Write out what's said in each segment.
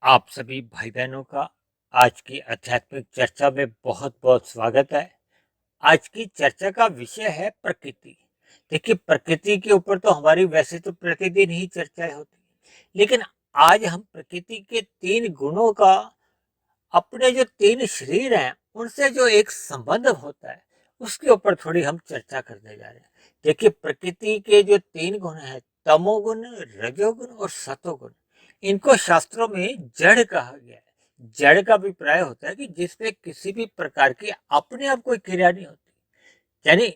आप सभी भाई बहनों का आज की आध्यात्मिक चर्चा में बहुत बहुत स्वागत है। आज की चर्चा का विषय है प्रकृति। देखिए, प्रकृति के ऊपर तो हमारी वैसे तो प्रतिदिन ही चर्चाएं होती है, लेकिन आज हम प्रकृति के तीन गुणों का अपने जो तीन शरीर हैं उनसे जो एक संबंध होता है उसके ऊपर थोड़ी हम चर्चा करने जा रहे हैं। देखिए, प्रकृति के जो तीन गुण हैं, तमोगुण, रजोगुण और सतोगुण, इनको शास्त्रों में जड़ कहा गया है। जड़ का अभिप्राय होता है कि जिसमें किसी भी प्रकार की अपने आप कोई क्रिया नहीं होती, यानी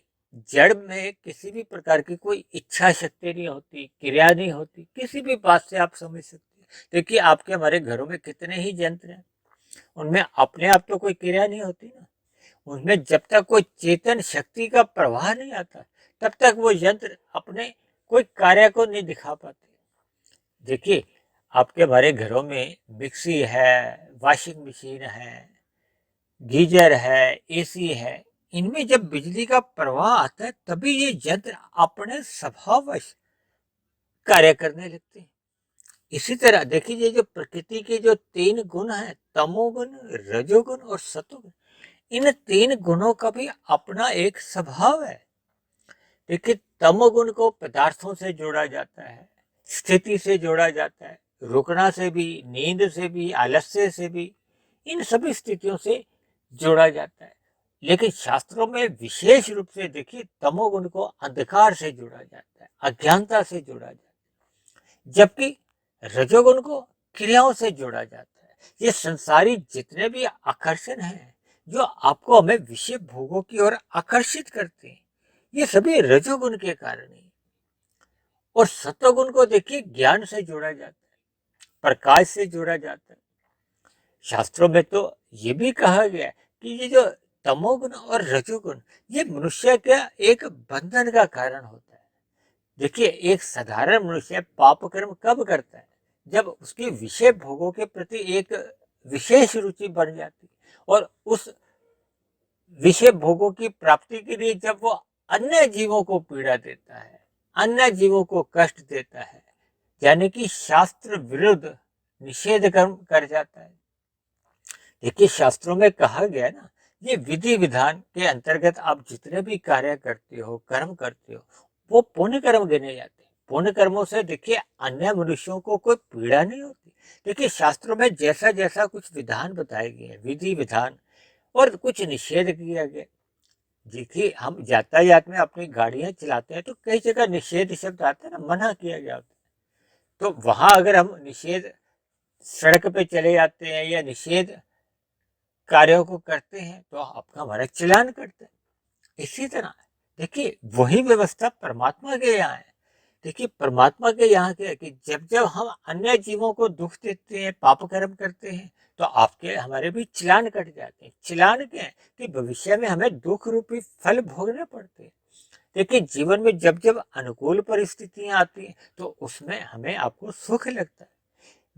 जड़ में किसी भी प्रकार की कोई इच्छा शक्ति नहीं होती, क्रिया नहीं होती। किसी भी बात से आप समझ सकते हैं। देखिए, आपके हमारे घरों में कितने ही यंत्र हैं, उनमें अपने आप तो कोई क्रिया नहीं होती ना। उनमें जब तक कोई चेतन शक्ति का प्रवाह नहीं आता तब तक वो यंत्र अपने कोई कार्य को नहीं दिखा पाते। देखिए, आपके हमारे घरों में मिक्सी है, वॉशिंग मशीन है, गीजर है, एसी है। इनमें जब बिजली का प्रवाह आता है तभी ये यंत्र अपने स्वभाववश कार्य करने लगते हैं। इसी तरह देखिए, ये जो प्रकृति के जो तीन गुण हैं, तमोगुण, रजोगुण और सतोगुण, इन तीन गुणों का भी अपना एक स्वभाव है। देखिए, तमोगुण को पदार्थों से जोड़ा जाता है, स्थिति से जोड़ा जाता है, रुकना से भी, नींद से भी, आलस्य से भी, इन सभी स्थितियों से जोड़ा जाता है। लेकिन शास्त्रों में विशेष रूप से देखिए, तमोगुण को अंधकार से जोड़ा जाता है, अज्ञानता से जोड़ा जाता है, जबकि रजोगुण को क्रियाओं से जोड़ा जाता है। ये संसारी जितने भी आकर्षण हैं, जो आपको हमें विषय भोगों की ओर आकर्षित करते हैं, ये सभी रजोगुण के कारण है। और सत्वगुण को देखिए, ज्ञान से जोड़ा जाता है, प्रकाश से जोड़ा जाता है। शास्त्रों में तो ये भी कहा गया है कि ये जो तमोगुण और रजोगुण, ये मनुष्य का एक बंधन का कारण होता है। देखिए, एक साधारण मनुष्य पाप कर्म कब करता है? जब उसकी विषय भोगों के प्रति एक विशेष रुचि बढ़ जाती, और उस विषय भोगों की प्राप्ति के लिए जब वो अन्य जीवों को पीड़ा देता है, अन्य जीवों को कष्ट देता है, यानी कि शास्त्र विरुद्ध निषेध कर्म कर जाता है। देखिए, शास्त्रों में कहा गया है ना, ये विधि विधान के अंतर्गत आप जितने भी कार्य करते हो, कर्म करते हो, वो पुण्य कर्म गिने जाते हैं। पुण्य कर्मों से देखिए, अन्य मनुष्यों को कोई पीड़ा नहीं होती। देखिए, शास्त्रों में जैसा जैसा कुछ विधान बताए गए हैं, विधि विधान, और कुछ निषेध किया गया। देखिए, हम यातायात में अपनी गाड़ियां चलाते हैं तो कई जगह निषेध शब्द आता है ना, मना किया गया होता है। तो वहां अगर हम निषेध सड़क पे चले जाते हैं या निषेध कार्यों को करते हैं तो आपका हमारा चलान करते हैं। इसी तरह देखिए, वही व्यवस्था परमात्मा के यहाँ है। देखिए, परमात्मा के यहाँ क्या है कि जब जब हम अन्य जीवों को दुख देते हैं, पाप कर्म करते हैं, तो आपके हमारे भी चलान कट जाते हैं। चलान क्या है कि भविष्य में हमें दुख रूपी फल भोगने पड़ते हैं। देखिए, जीवन में जब जब अनुकूल परिस्थितियां आती हैं तो उसमें हमें आपको सुख लगता है।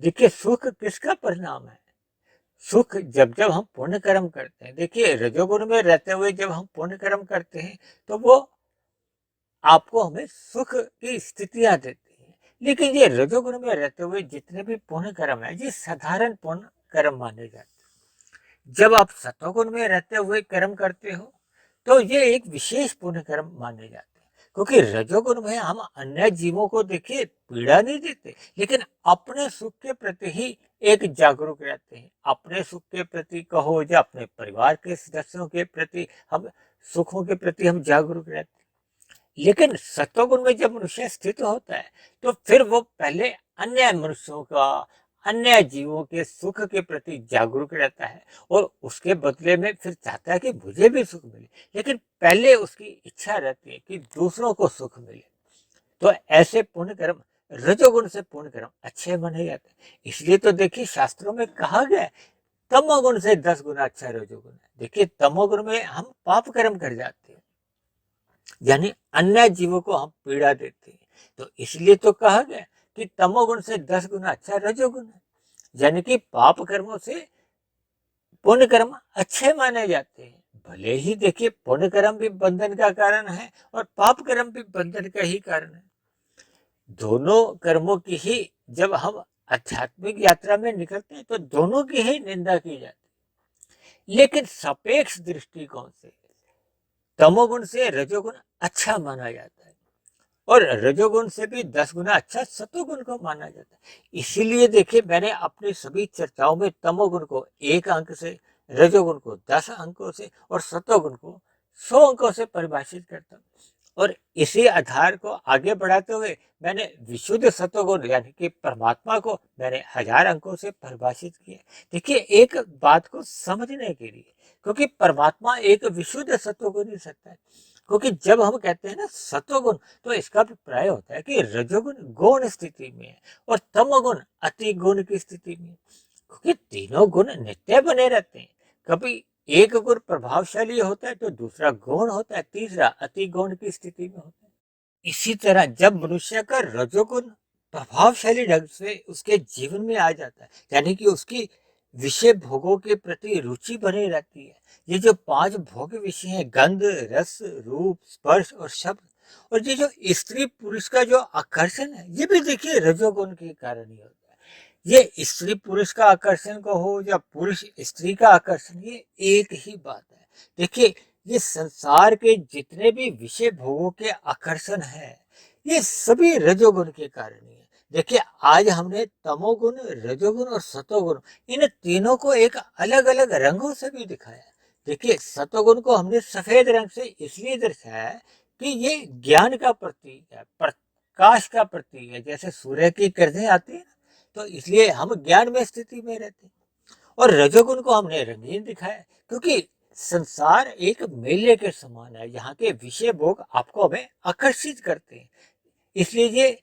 देखिए, सुख किसका परिणाम है? सुख जब जब हम पुण्य कर्म करते हैं। देखिए, रजोगुण में रहते हुए जब हम पुण्य कर्म करते हैं तो वो आपको हमें सुख की स्थितियां देती है। लेकिन ये रजोगुण में रहते हुए जितने भी पुण्य कर्म है, ये साधारण पुण्य कर्म माने जाते हैं। जब आप सतोगुण में रहते हुए कर्म करते हो तो ये एक विशेष पुण्य कर्म माने जाते हैं। क्योंकि रजोगुण में हम अन्य जीवों को देखिए पीड़ा नहीं देते, लेकिन अपने सुख के प्रति ही एक जागरूक रहते हैं। अपने सुख के प्रति कहो या अपने परिवार के सदस्यों के प्रति, हम सुखों के प्रति हम जागरूक रहते हैं। लेकिन सत्वगुण में जब मनुष्य स्थित होता है तो फिर वो पहले अन्य मनुष्यों का, अन्य जीवों के सुख के प्रति जागरूक रहता है, और उसके बदले में फिर चाहता है कि मुझे भी सुख मिले। लेकिन पहले उसकी इच्छा रहती है कि दूसरों को सुख मिले। तो ऐसे पुण्य कर्म, रजोगुण से पुण्य कर्म अच्छे माने जाते हैं। इसलिए तो देखिए, शास्त्रों में कहा गया है तमोगुण से 10 गुना अच्छा रजोगुण है। देखिए, तमोगुण में हम पाप कर्म कर जाते हैं, यानी अन्य जीवों को हम पीड़ा देते हैं। तो इसलिए तो कहा गया कि तमोगुण से 10 गुना अच्छा रजोगुण है, यानी कि पाप कर्मों से पुण्य कर्म अच्छे माने जाते हैं। भले ही देखिए, पुण्य कर्म भी बंधन का कारण है और पाप कर्म भी बंधन का ही कारण है। दोनों कर्मों की ही जब हम आध्यात्मिक यात्रा में निकलते हैं तो दोनों की ही निंदा की जाती है। लेकिन सापेक्ष दृष्टिकोण से तमोगुण से रजोगुण अच्छा माना जाता है और रजोगुण से भी 10 गुना अच्छा सतोगुण को माना जाता है। इसीलिए देखिए मैंने अपनी सभी चर्चाओं में तमोगुण को 1 अंक से, रजोगुण को 10 अंकों से और सतोगुण को 100 अंकों से परिभाषित करता हूँ। और इसी आधार को आगे बढ़ाते हुए मैंने विशुद्ध सतोगुण यानी कि परमात्मा को मैंने 1000 अंकों से परिभाषित किया। देखिए एक बात को समझने के लिए, क्योंकि परमात्मा एक विशुद्ध सतोगुण ही सत्ता है। क्योंकि जब हम कहते हैं ना सतोगुण, तो इसका अभिप्राय होता है कि रजोगुण गौण स्थिति में है और तमोगुण अति गुण की स्थिति में, क्योंकि तीनों गुण नित्य बने रहते हैं। कभी एक गुण प्रभावशाली होता है तो दूसरा गौण होता है, तीसरा अति गौण की स्थिति में होता है। इसी तरह जब मनुष्य का रजोगुण प्रभावशाली ढंग से उसके जीवन में आ जाता है, यानी कि उसकी विषय भोगों के प्रति रुचि बनी रहती है। ये जो 5 भोग विषय हैं, गंध, रस, रूप, स्पर्श और शब्द, और ये जो स्त्री पुरुष का जो आकर्षण है, ये भी देखिए रजोगुण के कारण ही होता है। ये स्त्री पुरुष का आकर्षण को हो या पुरुष स्त्री का आकर्षण, ये एक ही बात है। देखिए ये संसार के जितने भी विषय भोगों के आकर्षण है, ये सभी रजोगुण के कारण ही है। देखिए आज हमने तमोगुण, रजोगुण और सतोगुण, इन तीनों को एक अलग अलग रंगों से भी दिखाया। देखिए सतोगुण को हमने सफेद रंग से इसलिए दर्शाया है कि ये ज्ञान का प्रतीक है, प्रकाश का प्रतीक है। जैसे सूर्य की किरणें आती है तो इसलिए हम ज्ञान में स्थिति में रहते हैं। और रजोगुण को हमने रंगीन दिखाया क्योंकि संसार एक मेले के समान है, यहाँ के विषय भोग आपको हमें आकर्षित करते हैं, इसलिए ये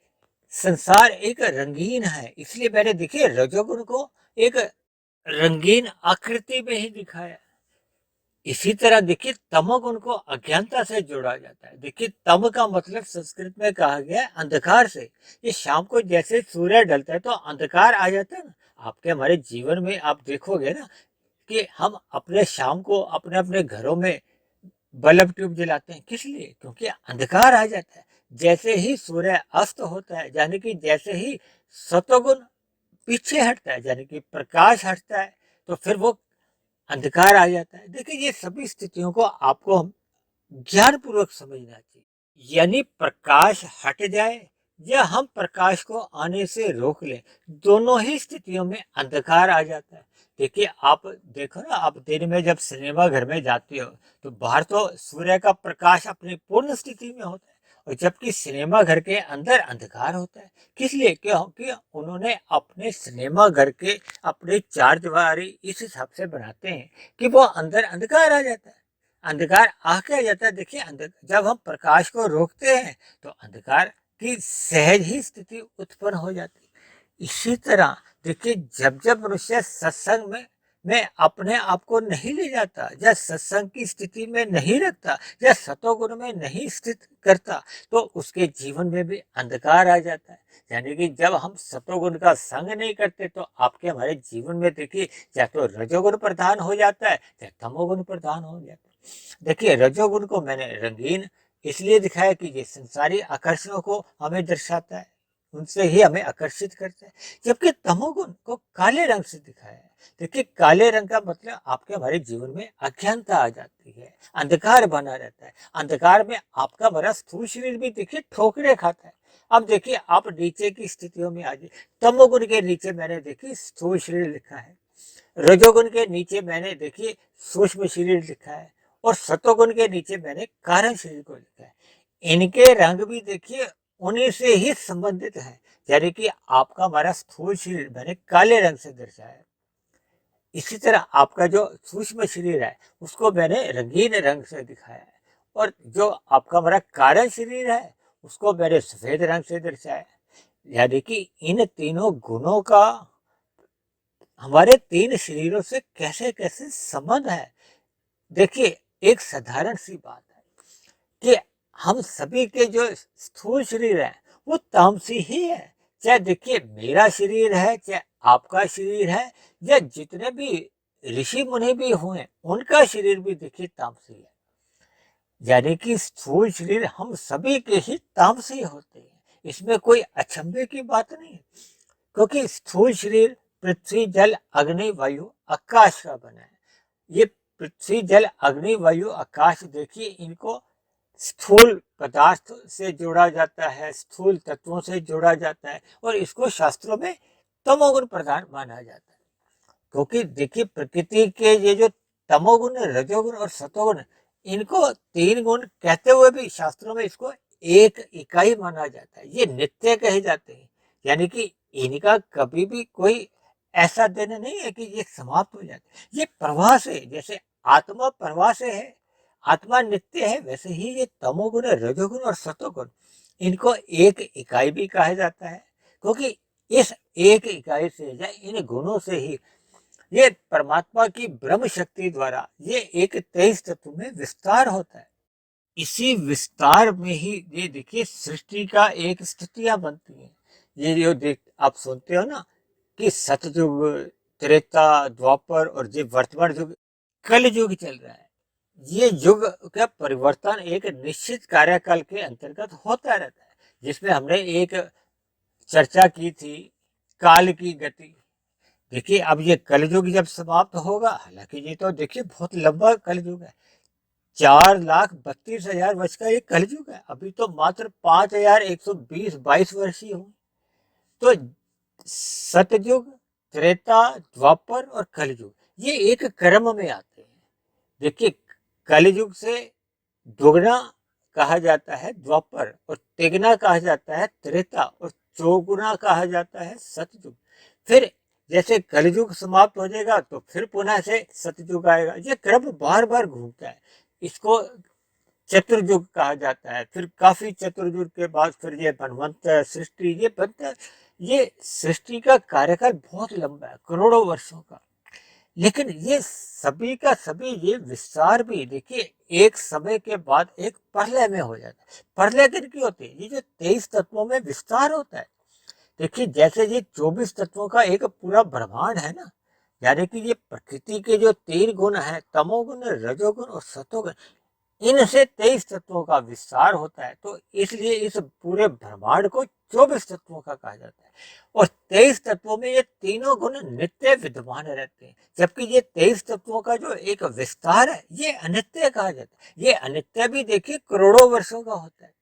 संसार एक रंगीन है। इसलिए मैंने देखिए रजोगुण को एक रंगीन आकृति में ही दिखाया। इसी तरह देखिए तमोगुण को अज्ञानता से जोड़ा जाता है। देखिए तम का मतलब संस्कृत में कहा गया है अंधकार से। ये शाम को जैसे सूर्य ढलता है तो अंधकार आ जाता है ना, आपके हमारे जीवन में आप देखोगे ना कि हम अपने शाम को अपने अपने घरों में बल्ब ट्यूब जलाते हैं, किस लिए? क्योंकि अंधकार आ जाता है। जैसे ही सूर्य अस्त होता है, यानी कि जैसे ही सतोगुण पीछे हटता है, यानी कि प्रकाश हटता है, तो फिर वो अंधकार आ जाता है। देखिए ये सभी स्थितियों को आपको हम ज्ञान पूर्वक समझना चाहिए। यानी प्रकाश हट जाए या हम प्रकाश को आने से रोक लें, दोनों ही स्थितियों में अंधकार आ जाता है। देखिए आप देखो ना, आप दिन में जब सिनेमा घर में जाते हो तो बाहर तो सूर्य का प्रकाश अपनी पूर्ण स्थिति में होता है और जबकि सिनेमा घर के अंदर अंधकार होता है। किस लिए? क्योंकि उन्होंने अपने सिनेमा घर के अपने चार दीवारी इस हिसाब से बनाते हैं कि वो अंदर अंधकार आ जाता है। अंधकार आ क्या जाता है? देखिए जब हम प्रकाश को रोकते हैं तो अंधकार की सहज ही स्थिति उत्पन्न हो जाती है। इसी तरह देखिए जब जब मनुष्य सत्संग में अपने आप को नहीं ले जाता या सत्संग की स्थिति में नहीं रखता या सतोगुण में नहीं स्थित करता तो उसके जीवन में भी अंधकार आ जाता है। यानी कि जब हम सतोगुण का संग नहीं करते तो आपके हमारे जीवन में देखिए या तो रजोगुण प्रधान हो जाता है या तमोगुण प्रधान हो जाता है। देखिए रजोगुण को मैंने रंगीन इसलिए दिखाया कि ये संसारी आकर्षणों को हमें दर्शाता है, उनसे ही हमें आकर्षित करता है, जबकि तमोगुण को काले रंग से दिखाया है। देखिए काले रंग का मतलब आपके हमारे जीवन में अज्ञानता आ जाती है, अंधकार बना रहता है। अंधकार में आपका हमारा स्थूल शरीर भी देखिए ठोकरे खाता है। अब देखिए आप नीचे की स्थितियों में आ जाइए, तमोगुण के नीचे मैंने देखिए स्थूल शरीर लिखा है, रजोगुण के नीचे मैंने देखिए सूक्ष्म शरीर लिखा है और सतोगुण के नीचे मैंने कारण शरीर को लिखा है। इनके रंग भी देखिए उन्हीं से ही संबंधित है, यानी कि आपका हमारा स्थूल शरीर मैंने काले रंग से दर्शाया है। इसी तरह आपका जो सूक्ष्म शरीर है उसको मैंने रंगीन रंग से दिखाया है और जो आपका हमारा कारण शरीर है उसको मैंने सफेद रंग से दर्शाया है। यानी कि इन तीनों गुणों का हमारे 3 शरीरों से कैसे कैसे संबंध है। देखिए एक साधारण सी बात है कि हम सभी के जो स्थूल शरीर है वो तामसी ही है। चाहे देखिए मेरा शरीर है, चाहे आपका शरीर है, या जितने भी ऋषि मुनि भी हुए उनका शरीर भी देखिए तामसी है। यानी कि स्थूल शरीर हम सभी के ही तामसी होते हैं, इसमें कोई अचंभे की बात नहीं है। क्योंकि स्थूल शरीर पृथ्वी जल अग्नि वायु आकाश का बना है। ये पृथ्वी जल अग्नि वायु आकाश देखिए, इनको स्थूल पदार्थ से जोड़ा जाता है, स्थूल तत्वों से जोड़ा जाता है, और इसको शास्त्रों में तमोगुण प्रधान माना जाता है। क्योंकि देखिए, प्रकृति के ये जो तमोगुण, रजोगुण और सतोगुण, इनको तीन गुण कहते हुए भी शास्त्रों में इसको एक इकाई माना जाता है। ये नित्य कहे जाते हैं, यानी कि इनका कभी भी कोई ऐसा दिन नहीं है कि ये समाप्त हो जाते। ये प्रवाह से, जैसे आत्मा प्रवाह से है, आत्मा नित्य है, वैसे ही ये तमोगुण, रजोगुण और सतोगुण, इनको एक इकाई भी कहा जाता है। क्योंकि इस एक इकाई से या इन गुणों से ही ये परमात्मा की ब्रह्म शक्ति द्वारा ये एक 23 तत्व में विस्तार होता है। इसी विस्तार में ही ये देखिए सृष्टि का एक स्थितियां बनती हैं। ये जो देख आप सुनते हो ना कि सतयुग, त्रेता, द्वापर और ये वर्तमान युग, कल युग चल रहा है। ये युग का परिवर्तन एक निश्चित कार्यकाल के अंतर्गत होता रहता है, जिसमें हमने एक चर्चा की थी काल की गति। देखिए, अब ये कलयुग जब समाप्त होगा, हालांकि ये तो देखिए बहुत लंबा कलयुग है, 4,32,000 वर्ष का ये कलयुग है। अभी तो मात्र 5,120-22 वर्ष ही हुए। तो सतयुग, त्रेता, द्वापर और कलयुग, ये एक क्रम में आते हैं। देखिए, कलयुग से दोगुना कहा जाता है द्वापर, और तिगुना कहा जाता है त्रेता, और चौगुना कहा जाता है सतयुग। फिर जैसे कलयुग समाप्त हो जाएगा तो फिर पुनः से सतयुग आएगा। ये क्रम बार बार घूमता है। इसको चतुर्युग कहा जाता है। फिर काफी चतुर्युग के बाद फिर ये मनवंतर, सृष्टि, ये बनता है। ये सृष्टि का कार्यकाल बहुत लंबा है, करोड़ों वर्षों का। लेकिन ये सभी का सभी ये विस्तार भी देखिए एक समय के बाद एक प्रलय में हो जाता है। प्रलय किन की होती है? ये जो 23 तत्वों में विस्तार होता है। देखिए, जैसे ये 24 तत्वों का एक पूरा ब्रह्मांड है ना, यानी कि ये प्रकृति के जो 3 गुण है, तमोगुण, रजोगुण और सतोगुण, इनसे 23 तत्वों का विस्तार होता है। तो इसलिए इस पूरे ब्रह्मांड को 24 तत्वों का कहा जाता है। और 23 तत्वों में ये तीनों गुण नित्य विद्यमान रहते हैं, जबकि ये 23 तत्वों का जो एक विस्तार है, ये अनित्य कहा जाता है। ये अनित्य भी देखिए करोड़ों वर्षों का होता है।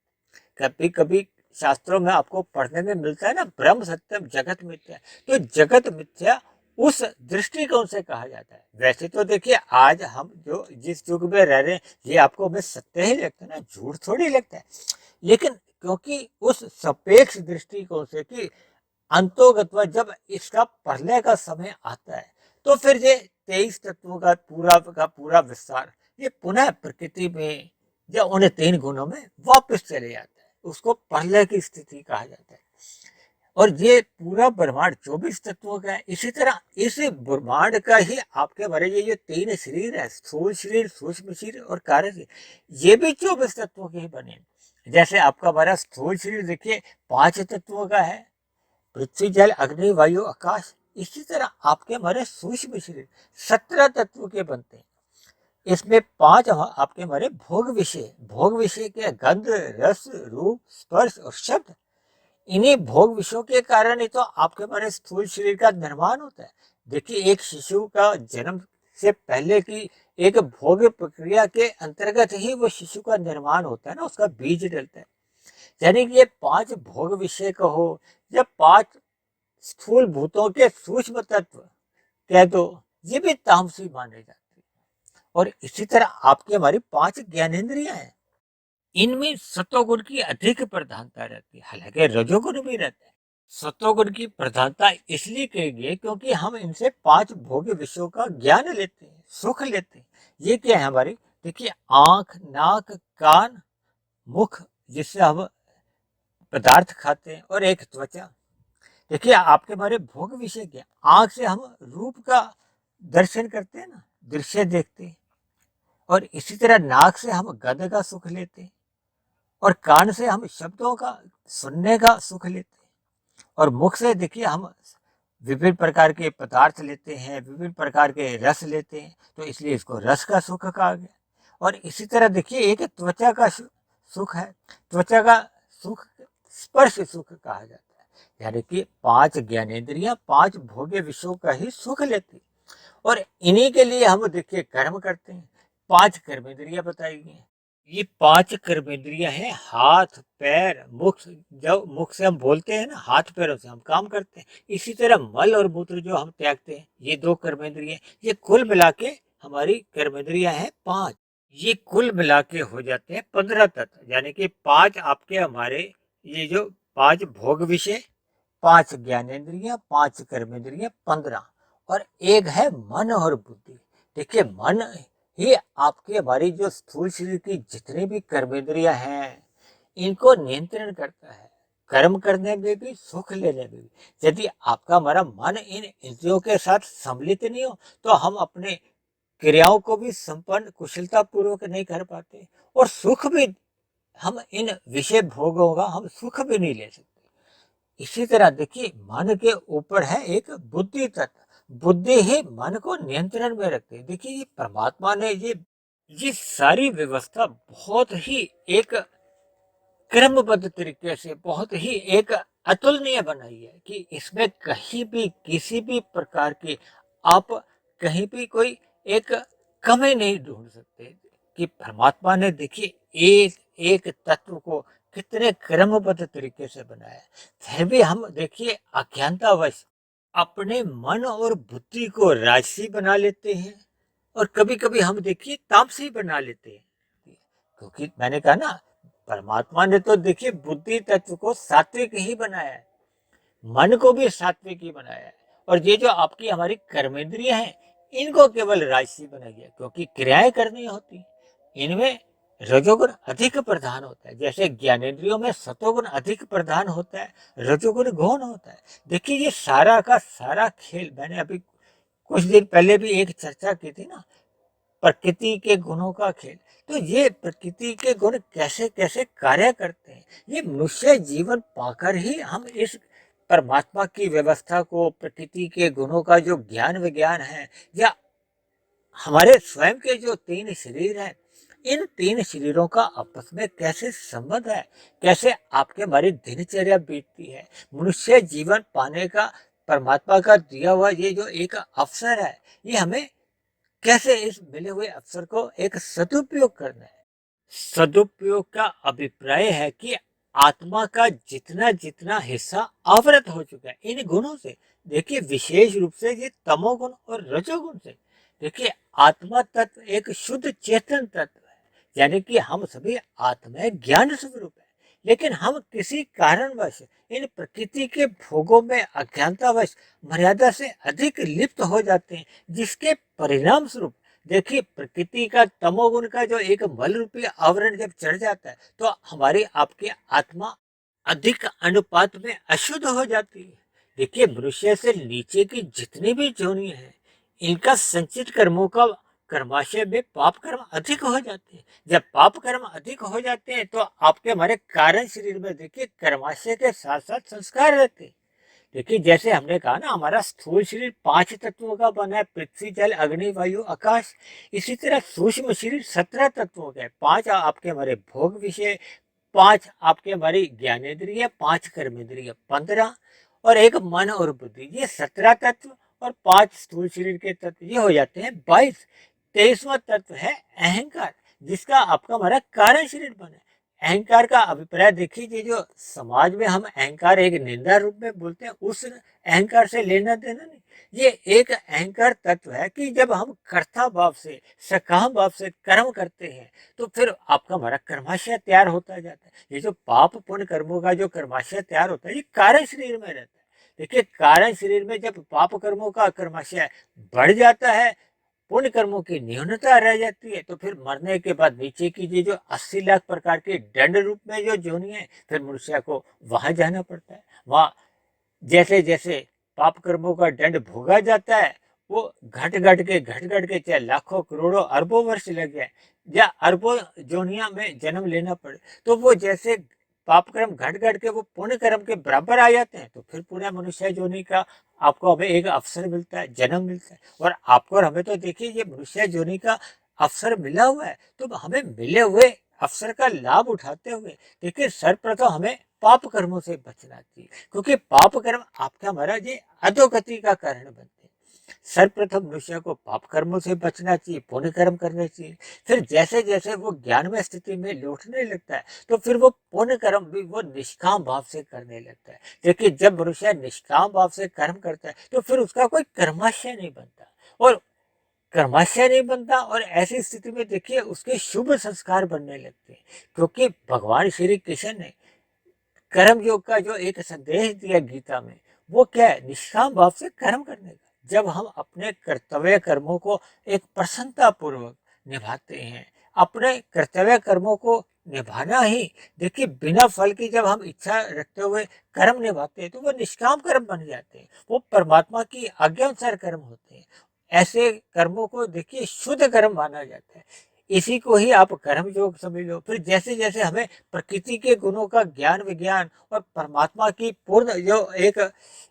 कभी कभी शास्त्रों में आपको पढ़ने में मिलता है ना, ब्रह्म सत्यम जगत मिथ्या। तो जगत मिथ्या उस दृष्टिकोण से कहा जाता है। वैसे तो देखिए, आज हम जो जिस युग में रह रहे हैं, ये आपको हमें सत्य ही लगता है ना, झूठ थोड़ी लगता है। लेकिन क्योंकि उस सापेक्ष दृष्टिकोण से कि अंतोगत्वा जब इसका प्रलय का समय आता है, तो फिर ये 23 तत्वों का पूरा विस्तार ये पुनः प्रकृति में या उन 3 गुणों में वापस चले जाता है। उसको प्रलय की स्थिति कहा जाता है। और ये पूरा ब्रह्मांड 24 तत्वों का है। इसी तरह इस ब्रह्मांड का ही आपके हमारे ये जो 3 शरीर है, स्थूल शरीर, सूक्ष्म शरीर और कार्य शरीर, ये भी 24 तत्वों के ही बने हैं। जैसे आपका हमारा स्थूल शरीर देखिए 5 तत्वों का है, पृथ्वी, जल, अग्नि, वायु, आकाश। इसी तरह आपके हमारे सूक्ष्म शरीर 17 तत्वों के बनते हैं। इसमें 5 आपके हमारे भोग विषय के गंध, रस, रूप, स्पर्श और शब्द। इन्हीं भोग विषयों के कारण ही तो आपके हमारे स्थूल शरीर का निर्माण होता है। देखिए, एक शिशु का जन्म से पहले की एक भोग प्रक्रिया के अंतर्गत ही वो शिशु का निर्माण होता है ना, उसका बीज डलता है। यानी कि ये 5 भोग विषय कहो या 5 स्थूल भूतों के सूक्ष्म तत्व कह दो, ये भी तामसी माने जाते हैं। और इसी तरह आपकी हमारी 5 ज्ञानेंद्रियां हैं, इनमें सतोगुण की अधिक प्रधानता रहती है, हालांकि रजोगुण भी रहता है। सतोगुण की प्रधानता इसलिए कही गई क्योंकि हम इनसे 5 भोग्य विषयों का ज्ञान लेते हैं, सुख लेते हैं। ये क्या है हमारी? देखिए, आंख, नाक, कान, मुख, जिससे हम पदार्थ खाते हैं, और एक त्वचा। देखिए, आपके हमारे भोग विषय क्या? आंख से हम रूप का दर्शन करते हैं ना, दृश्य देखते हैं। और इसी तरह नाक से हम गंध का सुख लेते हैं, और कान से हम शब्दों का सुनने का सुख लेते हैं, और मुख से देखिए हम विभिन्न प्रकार के पदार्थ लेते हैं, विभिन्न प्रकार के रस लेते हैं, तो इसलिए इसको रस का सुख कहा गया। और इसी तरह देखिए, एक त्वचा का सुख है, त्वचा का सुख स्पर्श सुख कहा जाता है। यानी कि 5 ज्ञानेंद्रियां 5 भोग्य विषयों का ही सुख लेती, और इन्हीं के लिए हम देखिए कर्म करते हैं। 5 कर्मेंद्रियां बताई गई हैं। ये 5 कर्मेंद्रियां हैं हाथ, पैर, मुख। जब मुख से हम बोलते हैं ना, हाथ पैरों से हम काम करते हैं। इसी तरह मल और मूत्र जो हम त्यागते हैं, ये 2 कर्मेंद्रियां। ये कुल मिला के हमारी कर्मेंद्रियां हैं 5। ये कुल मिला के हो जाते हैं 15 तत्व, यानी कि 5 आपके हमारे ये जो 5 भोग विषय, 5 ज्ञानेंद्रियां, 5 कर्मेंद्रियां, 15, और एक है मन और बुद्धि। देखिए मन ही आपके हमारी जो स्थूल शरीर की जितनी भी कर्मेंद्रियां हैं, इनको नियंत्रण करता है, कर्म करने में भी, सुख लेने में भी। यदि आपका हमारा मन इन इंद्रियों के साथ सम्मिलित नहीं हो, तो हम अपने क्रियाओं को भी संपन्न कुशलता पूर्वक नहीं कर पाते, और सुख भी, हम इन विषय भोगों का हम सुख भी नहीं ले सकते। इसी तरह देखिए मन के ऊपर है एक बुद्धि तत्व। बुद्धि ही मन को नियंत्रण में रखती है। देखिए ये परमात्मा ने ये सारी व्यवस्था बहुत ही एक क्रमबद्ध तरीके से, बहुत ही एक अतुलनीय बनाई है, कि इसमें कहीं भी किसी भी प्रकार की आप कहीं भी कोई एक कमी नहीं ढूंढ सकते। कि परमात्मा ने देखिए एक एक तत्व को कितने क्रमबद्ध तरीके से बनाया है। फिर भी हम देखिए अज्ञानतावश अपने मन और बुद्धि को राजसी बना लेते हैं, और कभी कभी हम देखिए तामसी बना लेते हैं। क्योंकि मैंने कहा ना, परमात्मा ने तो देखिए बुद्धि तत्व को सात्विक ही बनाया है, मन को भी सात्विक ही बनाया है, और ये जो आपकी हमारी कर्मेंद्रियां हैं, इनको केवल राजसी बनाया गया, क्योंकि क्रियाएं करनी होती, इनमें रजोगुण अधिक प्रधान होता है। जैसे ज्ञानेंद्रियों में सतोगुण अधिक प्रधान होता है, रजोगुण गौण होता है। देखिए ये सारा का सारा खेल, मैंने अभी कुछ दिन पहले भी एक चर्चा की थी ना, प्रकृति के गुणों का खेल। तो ये प्रकृति के गुण कैसे कैसे कार्य करते हैं, ये मनुष्य जीवन पाकर ही हम इस परमात्मा की व्यवस्था को, प्रकृति के गुणों का जो ज्ञान विज्ञान है, या हमारे स्वयं के जो 3 शरीर हैं, इन 3 शरीरों का आपस में कैसे संबंध है, कैसे आपके हमारी दिनचर्या बीतती है, मनुष्य जीवन पाने का परमात्मा का दिया हुआ ये जो एक अवसर है, ये हमें कैसे इस मिले हुए अवसर को एक सदुपयोग करना है। सदुपयोग का अभिप्राय है कि आत्मा का जितना जितना हिस्सा आवृत हो चुका है इन गुणों से। देखिए विशेष रूप से ये तमोगुण और रजोगुण से। देखिए आत्मा तत्व एक शुद्ध चेतन तत्व है, यानी कि हम सभी आत्मा ज्ञान स्वरूप है, लेकिन हम किसी कारणवश इन प्रकृति के भोगों में अज्ञानतावश मर्यादा से अधिक लिप्त हो जाते हैं, जिसके परिणाम स्वरूप देखिए प्रकृति का तमोगुण का जो एक बल रूपी आवरण जब चढ़ जाता है, तो हमारी आपकी आत्मा अधिक अनुपात में अशुद्ध हो जाती है। देखिए मनुष्य से नीचे की जितनी भी जोनियां हैं, इनका संचित कर्मों का कर्माशय में पाप कर्म अधिक हो जाते हैं। जब पाप कर्म अधिक हो जाते हैं, तो आपके हमारे कारण शरीर में देखिए कर्माशय के साथ साथ संस्कार रहते हैं। देखिए जैसे हमने कहा ना, हमारा स्थूल शरीर 5 तत्वों का बना है, पृथ्वी, जल, अग्नि, वायु, आकाश। इसी तरह सूक्ष्म शरीर 17 तत्वों का है। 5 आपके हमारे भोग विषय, 5 आपके हमारी ज्ञानेंद्रिय, 5 कर्मेंद्रिय, 15, और एक मन और बुद्धि। ये 17 तत्व और 5 स्थूल शरीर के तत्व, ये हो जाते हैं 22। 23वां तत्व है अहंकार, जिसका आपका हमारा कारण शरीर बना है। अहंकार का अभिप्राय देखिए, ये जो समाज में हम अहंकार एक निंदा रूप में बोलते हैं, उस अहंकार से लेना देना नहीं। ये एक अहंकार तत्व है कि जब हम कर्ता भाव से, सकाम भाव से कर्म करते हैं, तो फिर आपका हमारा कर्माशय तैयार होता जाता है। ये जो पाप पुण्य कर्मों का जो कर्माशय तैयार होता है, ये कारण शरीर में रहता है। देखिए कारण शरीर में जब पाप कर्मों का कर्माशय बढ़ जाता है, पुण्य कर्मों की न्यूनता रह जाती है, तो फिर मरने के बाद नीचे की जो 80 लाख प्रकार के दंड रूप में जो जोनियां है, फिर मनुष्य को वहां जाना पड़ता है। वहां जैसे जैसे पाप कर्मों का दंड भोगा जाता है, वो घट घट के चाहे लाखों करोड़ों अरबों वर्ष लग जाए, या अरबों जोनिया में जन्म लेना पड़े, तो वो जैसे पाप कर्म घट घट के वो पुण्य कर्म के बराबर आ जाते हैं, तो फिर पुण्य मनुष्य जोनि का आपको हमें एक अवसर मिलता है, जन्म मिलता है। और आपको और हमें तो देखिए ये मनुष्य जोनि का अवसर मिला हुआ है, तो हमें मिले हुए अवसर का लाभ उठाते हुए देखिए सर्वप्रथम हमें पाप कर्मों से बचना चाहिए, क्योंकि पाप कर्म आपका हमारा ये अधोगति का कारण बनते हैं। सर्वप्रथम मनुष्य को पाप कर्मों से बचना चाहिए, पुण्य कर्म करने चाहिए। फिर जैसे जैसे वो ज्ञानमय स्थिति में लौटने लगता है तो फिर वो पुण्य कर्म भी वो निष्काम भाव से करने लगता है। देखिए जब मनुष्य निष्काम भाव से कर्म करता है तो फिर उसका कोई कर्माशय नहीं बनता, और कर्माशय नहीं बनता, और ऐसी स्थिति में देखिए उसके शुभ संस्कार बनने लगते हैं। क्योंकि भगवान श्री कृष्ण ने कर्म योग का जो एक संदेश दिया गीता में, वो क्या है, निष्काम भाव से कर्म करने का। जब हम अपने कर्तव्य कर्मों को एक प्रसन्नता पूर्वक निभाते हैं, अपने कर्तव्य कर्मों को निभाना ही देखिए बिना फल की जब हम इच्छा रखते हुए कर्म निभाते हैं तो वो निष्काम कर्म बन जाते हैं, वो परमात्मा की आज्ञा अनुसार कर्म होते हैं। ऐसे कर्मों को देखिए शुद्ध कर्म माना जाता है। इसी को ही आप कर्म योग समझ लो। फिर जैसे जैसे हमें प्रकृति के गुणों का ज्ञान विज्ञान और परमात्मा की पूर्ण जो एक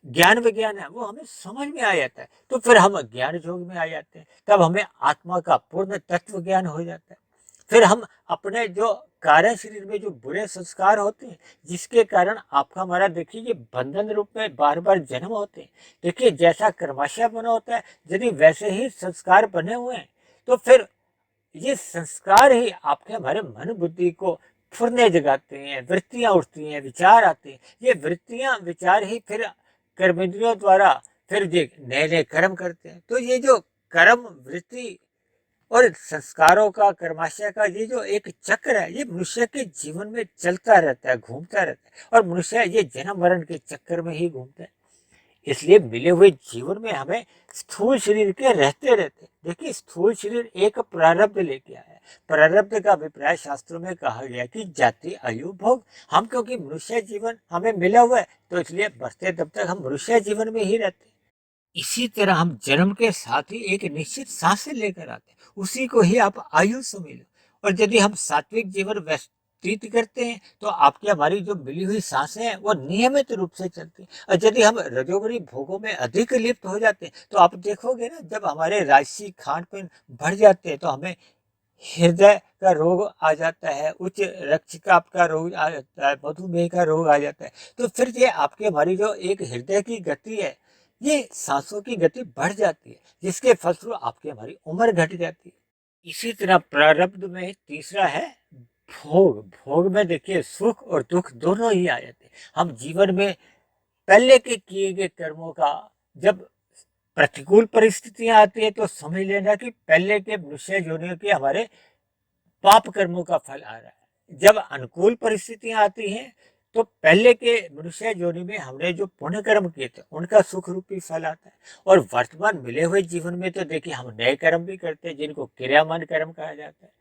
ज्ञान विज्ञान है वो हमें समझ में आ जाता है, तो फिर हम ज्ञान योग में आ जाते हैं। तब हमें आत्मा का पूर्ण तत्व ज्ञान हो जाता है। फिर हम अपने जो कार्य शरीर में जो बुरे संस्कार होते हैं, जिसके कारण आपका हमारा देखिए ये बंधन रूप में बार बार जन्म होते हैं। देखिए जैसा कर्माशय बना होता है, यदि वैसे ही संस्कार बने हुए हैं तो फिर ये संस्कार ही आपके हमारे मन बुद्धि को फुरने जगाते हैं, वृत्तियां उठती हैं, विचार आते हैं। ये वृत्तियां विचार ही फिर कर्मेंद्रियों द्वारा फिर ये नए नए कर्म करते हैं। तो ये जो कर्म वृत्ति और संस्कारों का कर्माशय का ये जो एक चक्र है, ये मनुष्य के जीवन में चलता रहता है, घूमता रहता है, और मनुष्य ये जन्म मरण के चक्कर में ही घूमता है। इसलिए मिले हुए जीवन में हमें स्थूल शरीर के रहते रहते देखिए स्थूल शरीर एक प्रारब्ध लेके आया है। प्रारब्ध का अभिप्राय शास्त्रों में कहा गया कि जाति आयु भोग। हम क्योंकि मनुष्य जीवन हमें मिला हुआ है तो इसलिए बढ़ते तब तक हम मनुष्य जीवन में ही रहते हैं। इसी तरह हम जन्म के साथ ही एक निश्चित सांसें लेकर आते हैं, उसी को ही आप आयु समझ लो। और यदि हम सात्विक जीवन व्यतीत करते हैं तो आपकी हमारी जो मिली हुई सांसें हैं वो नियमित रूप से चलती हैं। और यदि हम रजोगुणी भोगों में अधिक लिप्त हो जाते हैं तो आप देखोगे ना, जब हमारे राजसी खान पीन बढ़ जाते हैं तो हमें हृदय का रोग आ जाता है, उच्च रक्तचाप का रोग आ जाता है, मधुमेह का रोग आ जाता है। तो फिर ये आपकी हमारी जो एक हृदय की गति है, ये सांसों की गति बढ़ जाती है, जिसके फलस्वरूप आपकी हमारी उम्र घट जाती है। इसी तरह प्रारब्ध में तीसरा है भोग। भोग में देखिए सुख और दुख दोनों ही आ जाते हैं। हम जीवन में पहले के किए गए कर्मों का जब प्रतिकूल परिस्थितियां आती है तो समझ लेना कि पहले के मनुष्य योनियों के हमारे पाप कर्मों का फल आ रहा है। जब अनुकूल परिस्थितियां आती हैं तो पहले के मनुष्य योनि में हमने जो पुण्य कर्म किए थे उनका सुख रूपी फल आता है। और वर्तमान मिले हुए जीवन में तो देखिए हम नए कर्म भी करते हैं जिनको क्रियामान कर्म कहा जाता है।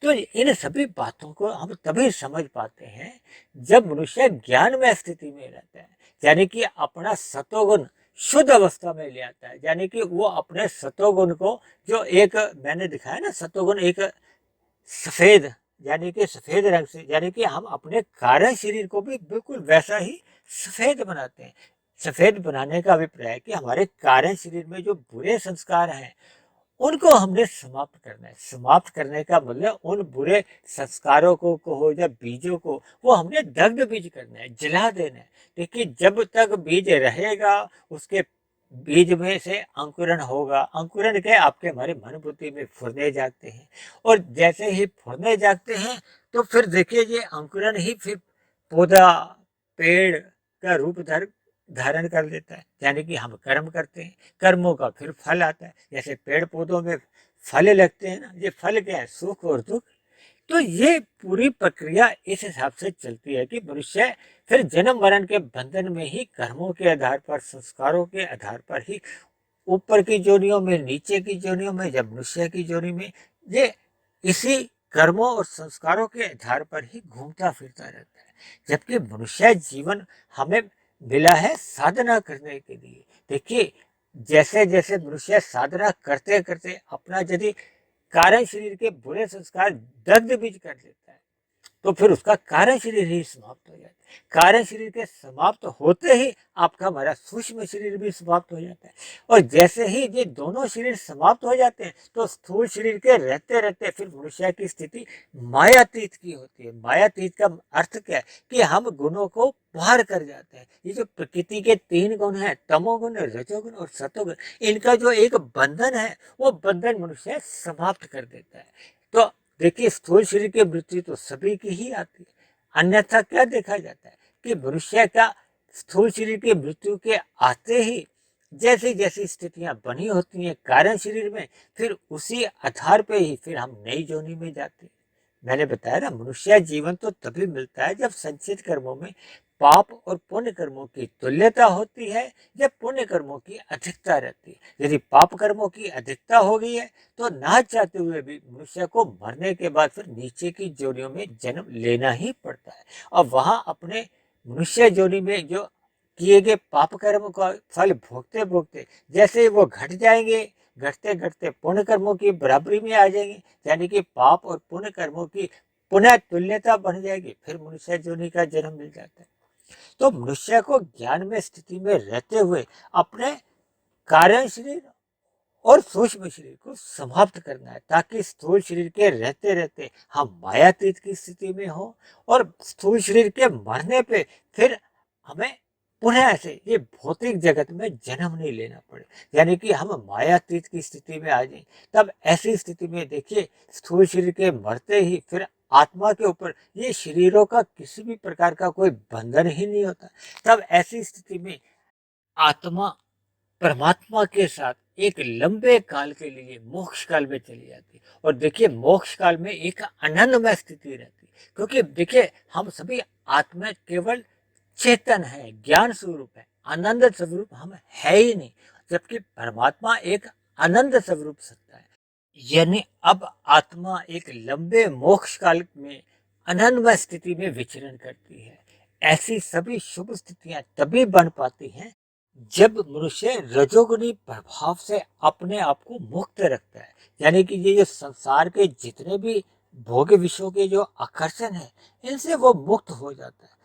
तो इन सभी बातों को हम तभी समझ पाते हैं जब मनुष्य ज्ञानमय स्थिति में रहता है, यानी कि अपना सतोगुण शुद्ध अवस्था में ले आता है। यानी कि वो अपने सतोगुण को जो एक मैंने दिखाया ना, सतोगुण एक सफेद यानी कि सफेद रंग से, यानी कि हम अपने कारण शरीर को भी बिल्कुल वैसा ही सफेद बनाते हैं। सफेद बनाने का अभिप्राय है कि हमारे कारण शरीर में जो बुरे संस्कार हैं उनको हमने समाप्त करना है। समाप्त करने का मतलब उन बुरे संस्कारों को हो या बीजों को वो हमने दग्ध बीज करना है, जला देना है। देखिए जब तक बीज रहेगा उसके बीज में से अंकुरण होगा। अंकुरण के आपके हमारे मन बुद्धि में फुरने जागते हैं, और जैसे ही फुरने जागते हैं तो फिर देखिए ये अंकुरण ही फिर पौधा पेड़ का रूप धारण कर लेता है। यानी कि हम कर्म करते हैं, कर्मों का फिर फल आता है। जैसे पेड़ पौधों में फल लगते हैं ना, ये फल क्या है, सुख और दुख। तो ये पूरी प्रक्रिया इस हिसाब से चलती है कि मनुष्य फिर जन्म मरण के बंधन में ही कर्मों के आधार पर, संस्कारों के आधार पर ही ऊपर की जोनियों में, नीचे की जोनियों में, जब मनुष्य की जोनी में, ये इसी कर्मों और संस्कारों के आधार पर ही घूमता फिरता रहता है। जबकि मनुष्य जीवन हमें मिला है साधना करने के लिए। देखिए जैसे जैसे मनुष्य साधना करते करते अपना यदि कारण शरीर के बुरे संस्कार दग्ध बीज कर लेता है तो फिर उसका कारण शरीर ही समाप्त हो जाता है। कारण शरीर के समाप्त होते ही आपका हमारा सूक्ष्म शरीर भी समाप्त हो जाता है। और जैसे ही ये दोनों शरीर समाप्त हो जाते हैं तो स्थूल शरीर के रहते रहते फिर मनुष्य की स्थिति मायातीत की होती है। मायातीत का अर्थ क्या है कि हम गुणों को पार कर जाते हैं। ये जो प्रकृति के 3 गुण हैं, तमोगुण, रजोगुण और सतोगुण, इनका जो एक बंधन है वो बंधन मनुष्य समाप्त कर देता है। तो देखिए, स्थूल शरीर की मृत्यु तो सभी की ही आती है। अन्यथा क्या देखा जाता है कि मनुष्य का स्थूल शरीर की मृत्यु के आते ही जैसी जैसी स्थितियां बनी होती हैं कारण शरीर में, फिर उसी आधार पे ही फिर हम नई योनि में जाते हैं। मैंने बताया ना, मनुष्य जीवन तो तभी मिलता है जब संचित कर्मों में पाप और पुण्य कर्मों की तुल्यता होती है, जब पुण्य कर्मों की अधिकता रहती है। यदि पाप कर्मों की अधिकता हो गई है तो ना चाहते हुए भी मनुष्य को मरने के बाद फिर नीचे की जोनियों में जन्म लेना ही पड़ता है। और वहां अपने मनुष्य जोनि में जो किए गए पाप कर्म का फल भोगते भोगते जैसे ही वो घट जाएंगे, घटते घटते पुण्य कर्मों की बराबरी में आ जाएंगे, यानी कि पाप और पुण्य कर्मों की पुनः तुल्यता बन जाएगी, फिर मनुष्य योनि का जन्म मिल जाता है। तो मनुष्य को ज्ञान में स्थिति में रहते हुए अपने कारण शरीर और सूक्ष्म शरीर को समाप्त करना है, ताकि स्थूल शरीर के रहते रहते हम मायातीत की स्थिति में हो और स्थूल शरीर के मरने पे फिर हमें पुनः से ये भौतिक जगत में जन्म नहीं लेना पड़े, यानी कि हम मायातीत की स्थिति में आ जाए। तब ऐसी स्थिति में देखिए, स्थूल शरीर के मरते ही फिर आत्मा के ऊपर ये शरीरों का किसी भी प्रकार का कोई बंधन ही नहीं होता। तब ऐसी स्थिति में आत्मा परमात्मा के साथ एक लंबे काल के लिए मोक्ष काल में चली जाती है। और देखिए, मोक्ष काल में एक आनंदमय स्थिति रहती है, क्योंकि देखिए हम सभी आत्मा केवल चेतन है, ज्ञान स्वरूप है, आनंद स्वरूप हम है ही नहीं, जबकि परमात्मा एक आनंद स्वरूप सत्ता है। यानी अब आत्मा एक लंबे मोक्ष काल में आनंदमय स्थिति में विचरण करती है। ऐसी सभी शुभ स्थितियां तभी बन पाती हैं जब मनुष्य रजोगुणी प्रभाव से अपने आप को मुक्त रखता है, यानी कि ये जो संसार के जितने भी भोग विषयों के जो आकर्षण है, इनसे वो मुक्त हो जाता है।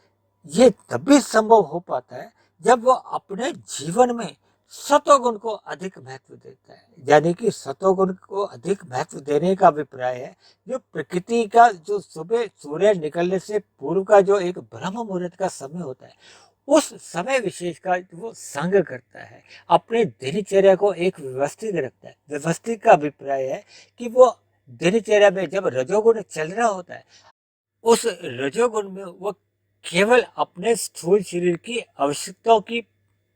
ये तभी संभव हो पाता है जब वो अपने जीवन में सतोगुण को अधिक महत्व देता है। यानी कि सतोगुण को अधिक महत्व देने का अभिप्राय है, जो प्रकृति का जो सुबह सूर्य निकलने से पूर्व का जो एक ब्रह्म मुहूर्त का समय होता है, उस समय विशेष का वो संग करता है, अपने दिनचर्या को एक व्यवस्थित रखता है। व्यवस्थित का अभिप्राय है कि वो दिनचर्या में जब रजोगुण चल रहा होता है, उस रजोगुण में वो केवल अपने स्थूल शरीर की आवश्यकताओं की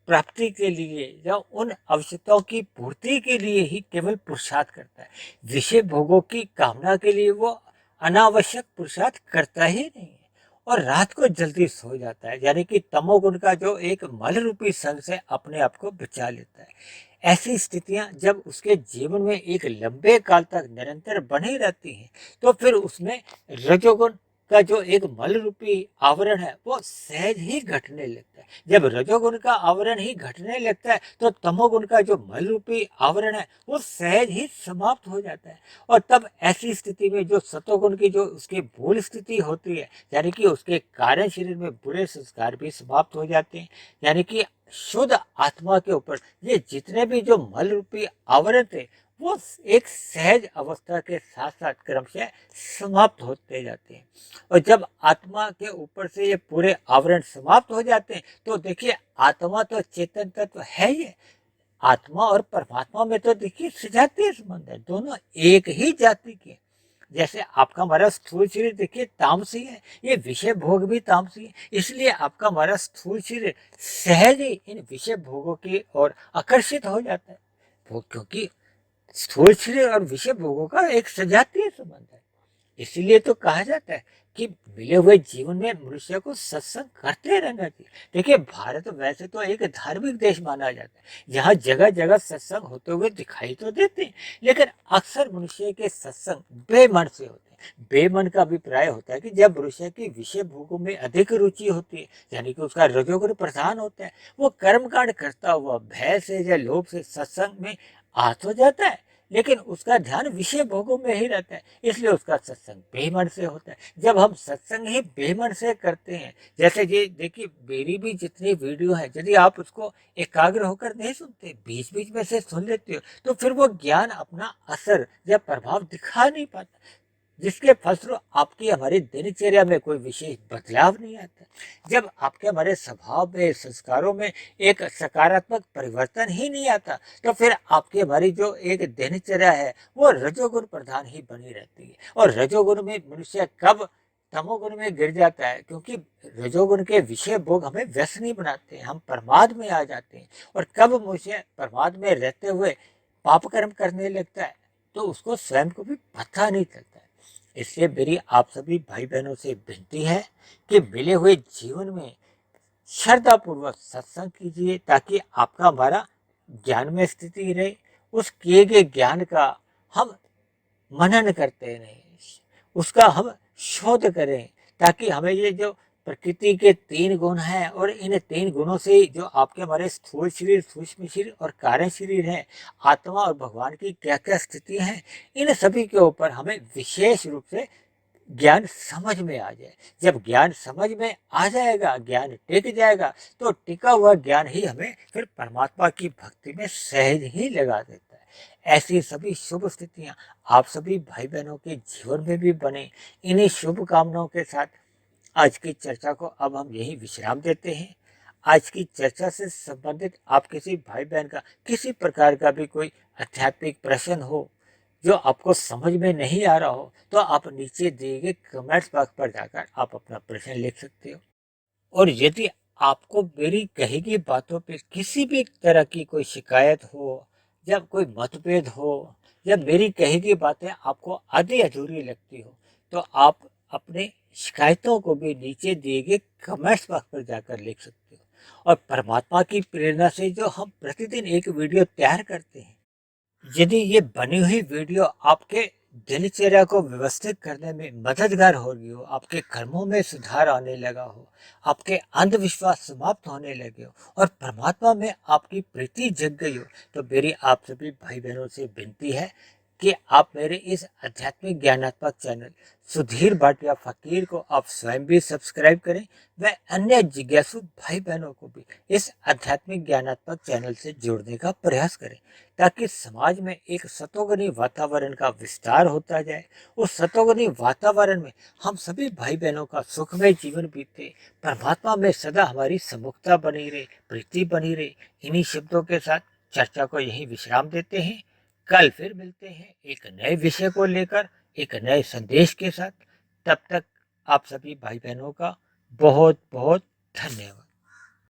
प्राप्ति के लिए या उन आवश्यकताओं की पूर्ति के लिए ही केवल पुरुषार्थ करता है। विषय भोगों की कामना के लिए वो अनावश्यक पुरुषार्थ करता ही नहीं है और रात को जल्दी सो जाता है, यानी कि तमोगुण का जो एक मल रूपी संग से अपने आप को बचा लेता है। ऐसी स्थितियां जब उसके जीवन में एक लंबे काल तक निरंतर बनी रहती हैं, तो फिर उसमें रजोगुण का जो एक मल रूपी आवरण है वो सहज ही घटने लगता है। जब रजोगुण का आवरण ही घटने लगता है तो तमोगुण का जो मल रूपी आवरण है वो सहज ही समाप्त हो जाता है। और तब ऐसी स्थिति में जो सतोगुण की जो उसकी मूल स्थिति होती है, यानी कि उसके कारण शरीर में बुरे संस्कार भी समाप्त हो जाते हैं, यानी कि शुद्ध आत्मा के ऊपर ये जितने भी जो मल रूपी आवरण थे वो एक सहज अवस्था के साथ साथ क्रमशः समाप्त होते जाते हैं। और जब आत्मा के ऊपर से ये पूरे आवरण समाप्त हो जाते हैं तो देखिए, आत्मा तो चेतन तत्व है ही है। आत्मा और परमात्मा में तो देखिए सजातीय संबंध है, दोनों एक ही जाति के। जैसे आपका हमारा स्थूल शरीर देखिए तामसी है, ये विषय भोग भी तामसी है, इसलिए आपका हमारा स्थूल शरीर सहज ही इन विषय भोगों की ओर आकर्षित हो जाता है। वो क्योंकि स्थूल शरीर और विषय भोगों का एक सजातीय संबंध है। इसीलिए तो कहा जाता है कि मिले हुए जीवन में मनुष्य को सत्संग करते रहना चाहिए। देखिए, भारत वैसे तो एक धार्मिक देश माना जाता है, यहाँ जगह जगह सत्संग होते हुए दिखाई तो देते हैं, लेकिन अक्सर मनुष्य के सत्संग बेमन से होते हैं। बेमन का अभिप्राय होता है कि जब मनुष्य की विषय भोगों में अधिक रुचि होती है, यानी कि उसका रजोगुण प्रधान होता है, वो कर्मकांड करता हुआ भय से या लोभ से सत्संग में आ तो जाता है, लेकिन उसका ध्यान विषय भोगों में ही रहता है, इसलिए उसका सत्संग बेमन से होता है। जब हम सत्संग ही बेमन से करते हैं, जैसे ये देखिए मेरी भी जितनी वीडियो है, यदि आप उसको एकाग्र होकर नहीं सुनते, बीच बीच में से सुन लेते हो, तो फिर वो ज्ञान अपना असर या प्रभाव दिखा नहीं पाता, जिसके फलस्वरूप आपकी हमारी दिनचर्या में कोई विशेष बदलाव नहीं आता। जब आपके हमारे स्वभाव में, संस्कारों में एक सकारात्मक परिवर्तन ही नहीं आता, तो फिर आपकी हमारी जो एक दिनचर्या है वो रजोगुण प्रधान ही बनी रहती है। और रजोगुण में मनुष्य कब तमोगुण में गिर जाता है, क्योंकि रजोगुण के विषय भोग हमें व्यसनी बनाते हैं, हम प्रमाद में आ जाते हैं। और कब मनुष्य प्रमाद में रहते हुए पाप कर्म करने लगता है, तो उसको स्वयं को भी पता नहीं चलता है। इसलिए मेरी आप सभी भाई बहनों से विनती है कि मिले हुए जीवन में श्रद्धा पूर्वक सत्संग कीजिए, ताकि आपका हमारा ज्ञान में स्थिति रहे। उस किए गए ज्ञान का हम मनन करते रहें, उसका हम शोध करें, ताकि हमें ये जो प्रकृति के 3 गुण हैं, और इन 3 गुणों से जो आपके हमारे स्थूल शरीर, सूक्ष्म शरीर और कारण शरीर हैं, आत्मा और भगवान की क्या क्या स्थितियां हैं, इन सभी के ऊपर हमें विशेष रूप से ज्ञान समझ में आ जाए। जब ज्ञान समझ में आ जाएगा, ज्ञान टिक जाएगा, तो टिका हुआ ज्ञान ही हमें फिर परमात्मा की भक्ति में सहज ही लगा देता है। ऐसी सभी शुभ स्थितियां आप सभी भाई बहनों के जीवन में भी बने। इन्हीं शुभ कामनाओं के साथ आज की चर्चा को अब हम यही विश्राम देते हैं। आज की चर्चा से संबंधित आप किसी भाई बहन का किसी प्रकार का भी कोई आध्यात्मिक प्रश्न हो, जो आपको समझ में नहीं आ रहा हो, तो आप नीचे दिए गए कमेंट्स बॉक्स पर जाकर आप अपना प्रश्न लिख सकते हो। और यदि आपको मेरी कही गई बातों पे किसी भी तरह की कोई शिकायत हो, या कोई मतभेद हो, या मेरी कही गई बातें आपको आधी अधूरी लगती हो, तो आप अपने शिकायतों को भी नीचे दिए गए कमेंट्स बॉक्स पर जाकर लिख सकते हो। और परमात्मा की प्रेरणा से जो हम प्रतिदिन एक वीडियो तैयार करते हैं, यदि ये बनी हुई वीडियो आपके दिनचर्या को व्यवस्थित करने में मददगार हो रही हो, आपके कर्मों में सुधार आने लगा हो, आपके अंधविश्वास समाप्त होने लगे हो, और परमात्मा में आपकी प्रीति जग गई हो, तो मेरी आप सभी भाई बहनों से विनती है कि आप मेरे इस आध्यात्मिक ज्ञानात्मक चैनल सुधीर भाटिया फकीर को आप स्वयं भी सब्सक्राइब करें, व अन्य जिज्ञासु भाई बहनों को भी इस आध्यात्मिक ज्ञानात्मक चैनल से जोड़ने का प्रयास करें, ताकि समाज में एक सतोगुणी वातावरण का विस्तार होता जाए। उस सतोगुणी वातावरण में हम सभी भाई बहनों का सुखमय जीवन बीते, परमात्मा में सदा हमारी सम्मुखता बनी रहे, प्रीति बनी रहे। इन्हीं शब्दों के साथ चर्चा को यही विश्राम देते हैं। कल फिर मिलते हैं एक नए विषय को लेकर, एक नए संदेश के साथ। तब तक आप सभी भाई बहनों का बहुत बहुत धन्यवाद।